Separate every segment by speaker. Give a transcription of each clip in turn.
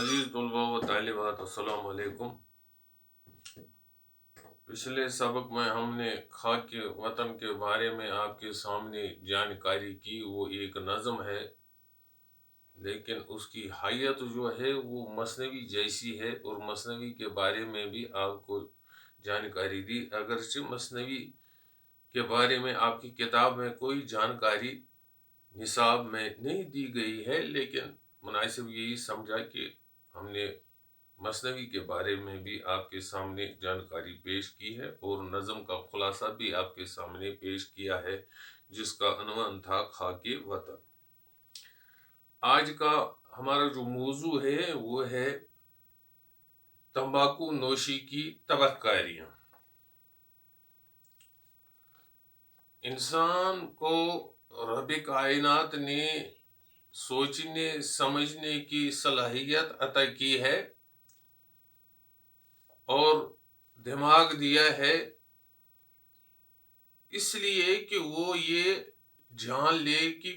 Speaker 1: अजीज़ तलबा व तालिबात अस्सलाम वालेकुम। पिछले सबक में हमने खाक के वतन के बारे में आपके सामने जानकारी की। वो एक नज़म है, लेकिन उसकी हैयत जो है वो मसनवी जैसी है, और मसनवी के बारे में भी आपको जानकारी दी। अगरचे मसनवी के बारे में आपकी किताब में कोई जानकारी निसाब में नहीं दी गई है, लेकिन मुनासिब यही समझा कि हमने मसनवी के बारे में भी आपके सामने जानकारी पेश की है, और नज़म का खुलासा भी आपके सामने पेश किया है, जिसका अनवान था खाके वतन। आज का हमारा जो मौजू है वो है तंबाकू नोशी की तबहकारियाँ। इंसान को रब कायनात ने सोचने समझने की सलाहियत अता की है और दिमाग दिया है, इसलिए कि वो ये जान ले कि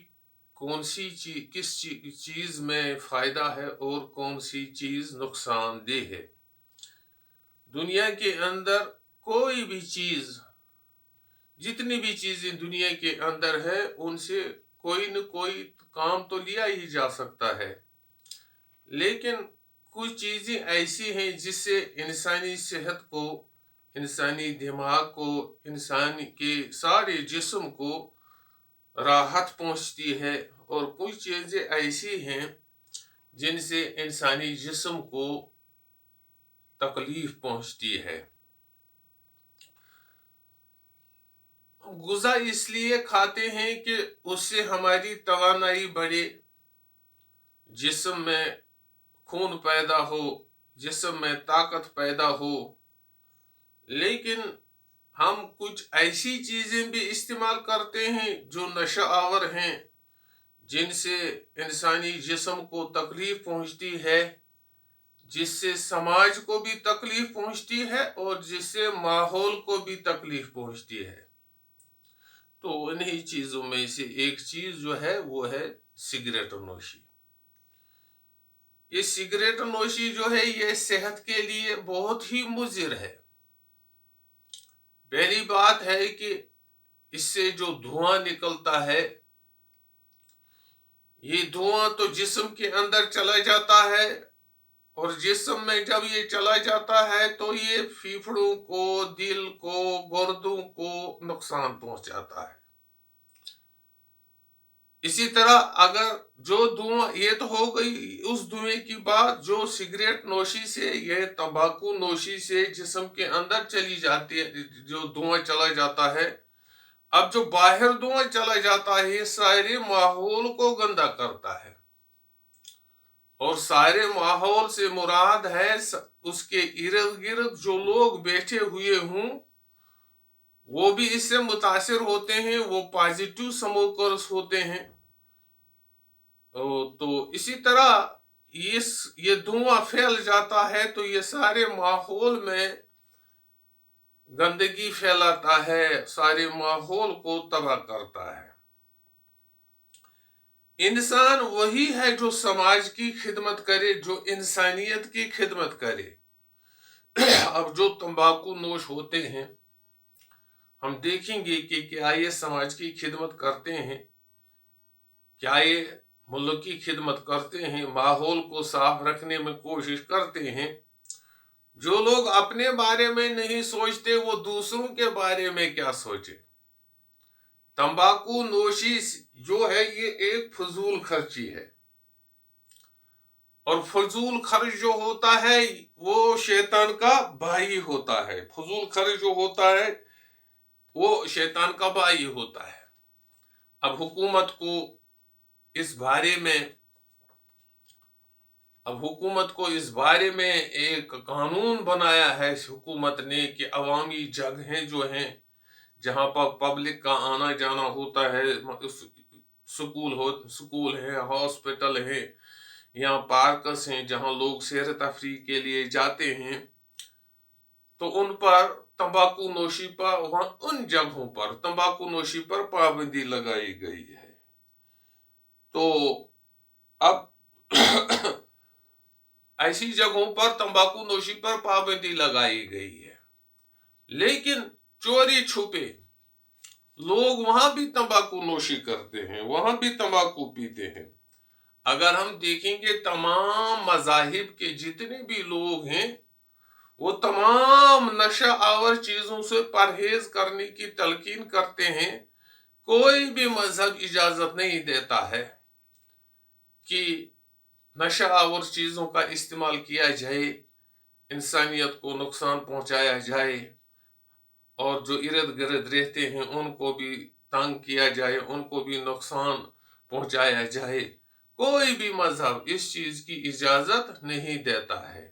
Speaker 1: कौन सी चीज किस चीज में फायदा है और कौन सी चीज नुकसानदेह है। दुनिया के अंदर कोई भी चीज, जितनी भी चीजें दुनिया के अंदर है, उनसे कोई न कोई काम तो लिया ही जा सकता है, लेकिन कुछ चीजें ऐसी हैं जिससे इंसानी सेहत को, इंसानी दिमाग को, इंसान के सारे जिस्म को राहत पहुंचती है, और कुछ चीजें ऐसी हैं जिनसे इंसानी जिस्म को तकलीफ पहुंचती है। गुज़ा इसलिए खाते हैं कि उससे हमारी तवानाई बढ़े, जिस्म में खून पैदा हो, जिस्म में ताकत पैदा हो। लेकिन हम कुछ ऐसी चीजें भी इस्तेमाल करते हैं जो नशा आवर हैं, जिनसे इंसानी जिस्म को तकलीफ पहुंचती है, जिससे समाज को भी तकलीफ पहुंचती है और जिससे माहौल को भी तकलीफ पहुंचती है। तो इन्हीं चीजों में से एक चीज जो है वो है सिगरेट नोशी। ये सिगरेट नोशी जो है ये सेहत के लिए बहुत ही मुज़िर है। पहली बात है कि इससे जो धुआं निकलता है, ये धुआं तो जिस्म के अंदर चला जाता है, और जिस्म में जब ये चला जाता है तो ये फेफड़ों को, दिल को, गुर्दों को नुकसान पहुंचाता है। इसी तरह अगर जो धुआं, ये तो हो गई उस धुएं की बात जो सिगरेट नोशी से, ये तंबाकू नोशी से जिस्म के अंदर चली जाती है, जो धुआं चला जाता है। अब जो बाहर धुआं चला जाता है ये सारे माहौल को गंदा करता है, और सारे माहौल से मुराद है उसके इर्द गिर्द जो लोग बैठे हुए हों वो भी इससे मुतासिर होते हैं, वो पॉजिटिव स्मोकर्स होते हैं। तो इसी तरह ये धुआं फैल जाता है तो ये सारे माहौल में गंदगी फैलाता है, सारे माहौल को तबाह करता है। इंसान वही है जो समाज की खिदमत करे, जो इंसानियत की खिदमत करे। अब जो तंबाकू नोश होते हैं, हम देखेंगे कि क्या ये समाज की खिदमत करते हैं, क्या ये मुल्क की खिदमत करते हैं, माहौल को साफ रखने में कोशिश करते हैं। जो लोग अपने बारे में नहीं सोचते वो दूसरों के बारे में क्या सोचे। तंबाकू नोशी जो है ये एक फजूल खर्ची है, और फजूल खर्च जो होता है वो शैतान का भाई होता है। फजूल खर्च जो होता है वो शैतान का भाई होता है। अब हुकूमत को इस बारे में एक कानून बनाया है हुकूमत ने कि अवामी जगहें जो हैं जहां पर पब्लिक का आना जाना होता है, स्कूल है, हॉस्पिटल है या पार्कस हैं जहां लोग सैर तफरीह के लिए जाते हैं, तो उन पर तंबाकू नोशी पर, वहां उन जगहों पर तंबाकू नोशी पर पाबंदी लगाई गई है। तो अब ऐसी जगहों पर तंबाकू नोशी पर पाबंदी लगाई गई है, लेकिन चोरी छुपे लोग वहां भी तंबाकू नोशी करते हैं, वहां भी तंबाकू पीते हैं। अगर हम देखेंगे तमाम मज़ाहिब के जितने भी लोग हैं वो तमाम नशा आवर चीजों से परहेज करने की तलकीन करते हैं। कोई भी मजहब इजाजत नहीं देता है कि नशा आवर चीजों का इस्तेमाल किया जाए, इंसानियत को नुकसान पहुंचाया जाए और जो इर्द गिर्द रहते हैं उनको भी तंग किया जाए, उनको भी नुकसान पहुंचाया जाए। कोई भी मजहब इस चीज की इजाजत नहीं देता है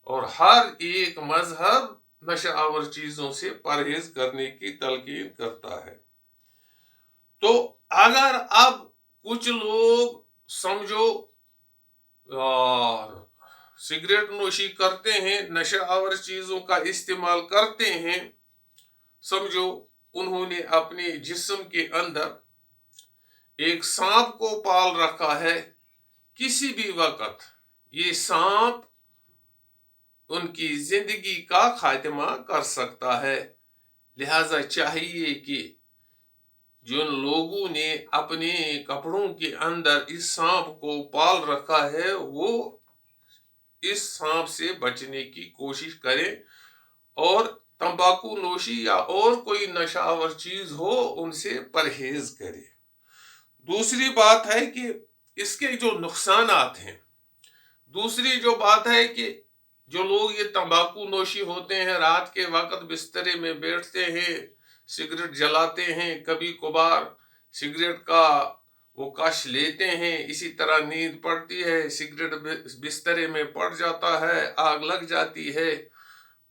Speaker 1: और हर एक मजहब नशा आवर चीजों से परहेज करने की तलकीन करता है। तो अगर अब कुछ लोग समझो सिगरेट नोशी करते हैं, नशा आवर चीजों का इस्तेमाल करते हैं, समझो उन्होंने अपने जिस्म के अंदर एक सांप को पाल रखा है, किसी भी वक्त ये सांप उनकी जिंदगी का खात्मा कर सकता है। लिहाजा चाहिए कि जिन लोगों ने अपने कपड़ों के अंदर इस सांप को पाल रखा है वो इस सांप से बचने की कोशिश करें और तंबाकू नोशी या और कोई नशावर चीज हो उनसे परहेज करें। दूसरी बात है कि इसके जो नुकसानात हैं, दूसरी जो बात है कि जो लोग ये तंबाकू नोशी होते हैं, रात के वक्त बिस्तरे में बैठते हैं, सिगरेट जलाते हैं, कभी कभार सिगरेट का वो कश लेते हैं, इसी तरह नींद पड़ती है, सिगरेट बिस्तरे में पड़ जाता है, आग लग जाती है,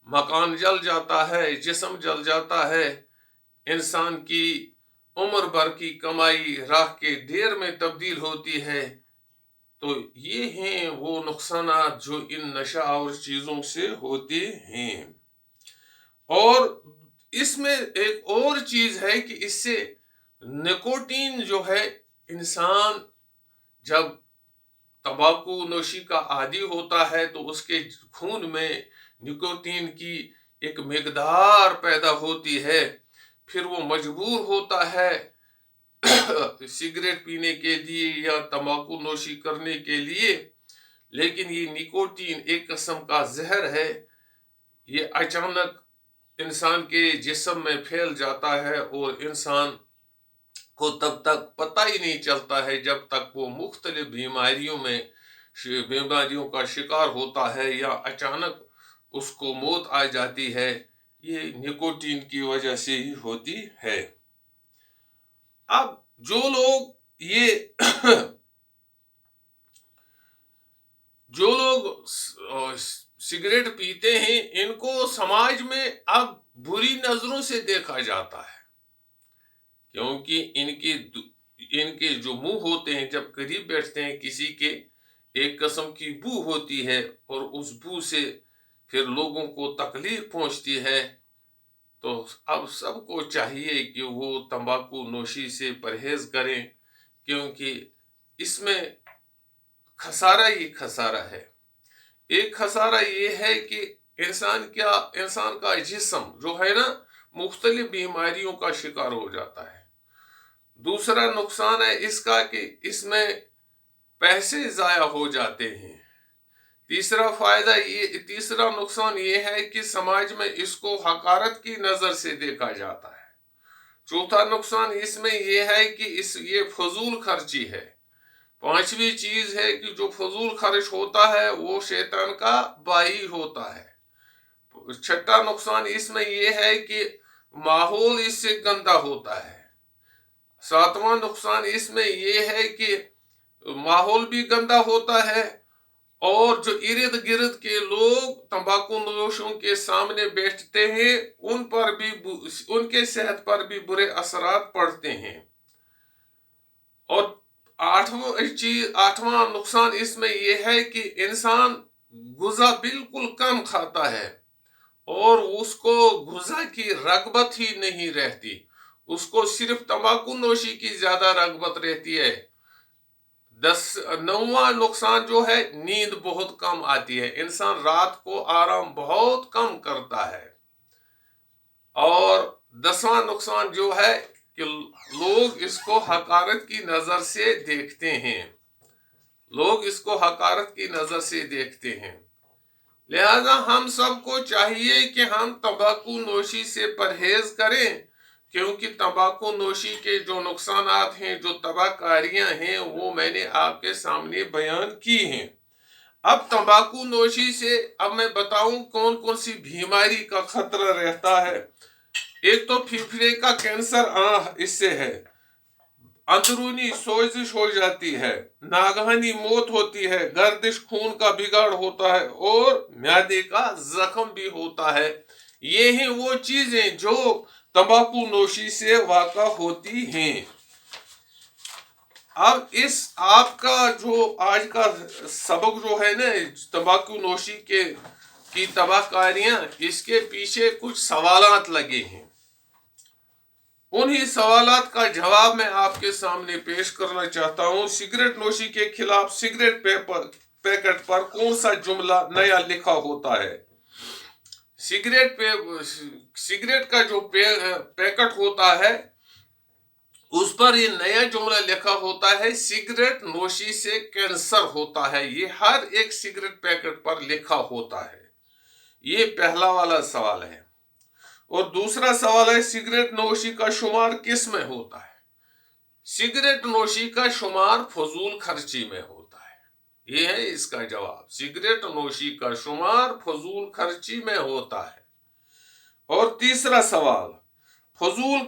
Speaker 1: मकान जल जाता है, जिस्म जल जाता है, इंसान की उम्र भर की कमाई राख के ढेर में तब्दील होती है। तो ये हैं वो नुकसानात जो इन नशा और चीजों से होते हैं। और इसमें एक और चीज है कि इससे निकोटीन जो है, इंसान जब तंबाकू नोशी का आदी होता है तो उसके खून में निकोटीन की एक मिकदार पैदा होती है, फिर वो मजबूर होता है सिगरेट पीने के लिए या तंबाकू नोशी करने के लिए। लेकिन ये निकोटीन एक किस्म का जहर है, ये अचानक इंसान के जिस्म में फैल जाता है और इंसान को तब तक पता ही नहीं चलता है जब तक वो मुख्तलिफ बीमारियों का शिकार होता है या अचानक उसको मौत आ जाती है। ये निकोटीन की वजह से ही होती है। अब जो लोग सिगरेट पीते हैं, इनको समाज में अब बुरी नजरों से देखा जाता है, क्योंकि इनके जो मुंह होते हैं जब करीब बैठते हैं किसी के, एक किस्म की बू होती है और उस बू से फिर लोगों को तकलीफ पहुंचती है। तो अब सबको चाहिए कि वो तंबाकू नोशी से परहेज करें, क्योंकि इसमें खसारा ही खसारा है। एक खसारा ये है कि इंसान का जिस्म जो है ना मुख्तलिफ बीमारियों का शिकार हो जाता है। दूसरा नुकसान है इसका कि इसमें पैसे जाया हो जाते हैं। तीसरा नुकसान ये है कि समाज में इसको हकारत की नजर से देखा जाता है। चौथा नुकसान इसमें ये है कि ये फजूल खर्ची है। पांचवी चीज है कि जो फजूल खर्च होता है वो शैतान का भाई होता है। छठा नुकसान इसमें ये है कि माहौल इससे गंदा होता है। सातवां नुकसान इसमें ये है कि माहौल भी गंदा होता है और जो इर्द गिर्द के लोग तंबाकू नोशों के सामने बैठते हैं उन पर भी उनके सेहत पर भी बुरे असरात पड़ते हैं। और आठवां नुकसान इसमें यह है कि इंसान गुज़ा बिल्कुल कम खाता है और उसको गुज़ा की रगबत ही नहीं रहती, उसको सिर्फ तंबाकू नोशी की ज्यादा रगबत रहती है। 9वां नुकसान जो है, नींद बहुत कम आती है। इंसान रात को आराम बहुत कम करता है। और 10वां नुकसान जो है कि लोग इसको हकारत की नजर से देखते हैं। लोग इसको हकारत की नजर से देखते हैं। लिहाजा हम सबको चाहिए कि हम तंबाकू नोशी से परहेज करें, क्योंकि तंबाकू नोशी के जो नुकसानात हैं, जो तबाहकारियां हैं, वो मैंने आपके सामने बयान की हैं। अब तंबाकू नोशी से अब मैं बताऊं कौन कौन सी बीमारी का खतरा रहता है। एक तो फेफड़े का कैंसर इससे है, अंदरूनी सोजिश हो जाती है, नागहानी मौत होती है, गर्दिश खून का बिगाड़ होता है और म्यादे का जख्म भी होता है। ये हैं वो चीजें जो तंबाकू नोशी से वाक़ा होती हैं। अब इस आपका जो आज का सबक जो है ना, तंबाकू नोशी की तबाहकारियां, इसके पीछे कुछ सवालात लगे हैं। उन्हीं सवालात का जवाब मैं आपके सामने पेश करना चाहता हूं। सिगरेट नोशी के खिलाफ सिगरेट पैकेट पर कौन सा जुमला नया लिखा होता है? सिगरेट का जो पैकेट होता है, उस पर ये नया जुमला लिखा होता है, सिगरेट नोशी से कैंसर होता है। ये हर एक सिगरेट पैकेट पर लिखा होता है। ये पहला वाला सवाल है। और दूसरा सवाल है, सिगरेट नोशी का शुमार किस में होता है? सिगरेट नोशी का शुमार फजूल खर्ची में होता है। ये है इसका जवाब। सिगरेट नोशी का शुमार फजूल खर्ची में होता है। और तीसरा सवाल, फजूल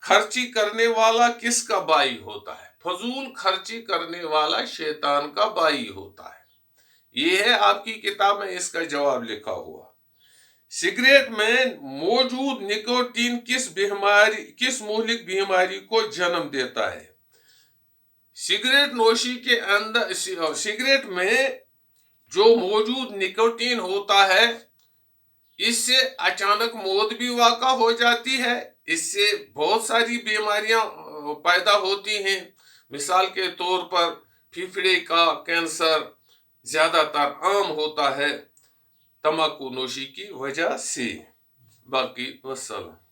Speaker 1: खर्ची करने वाला किसका बाई होता है? फजूल खर्ची करने वाला शैतान का बाई होता है। ये है आपकी किताब में इसका जवाब लिखा हुआ। सिगरेट में मौजूद निकोटीन किस मुहलिक बीमारी को जन्म देता है? सिगरेट नोशी के अंदर सिगरेट में जो मौजूद निकोटीन होता है, इससे अचानक मौत भी वाक़ा हो जाती है। इससे बहुत सारी बीमारियां पैदा होती हैं। मिसाल के तौर पर फेफड़े का कैंसर ज्यादातर आम होता है तंबाकू नोशी की वजह से। बाकी वस्सलाम।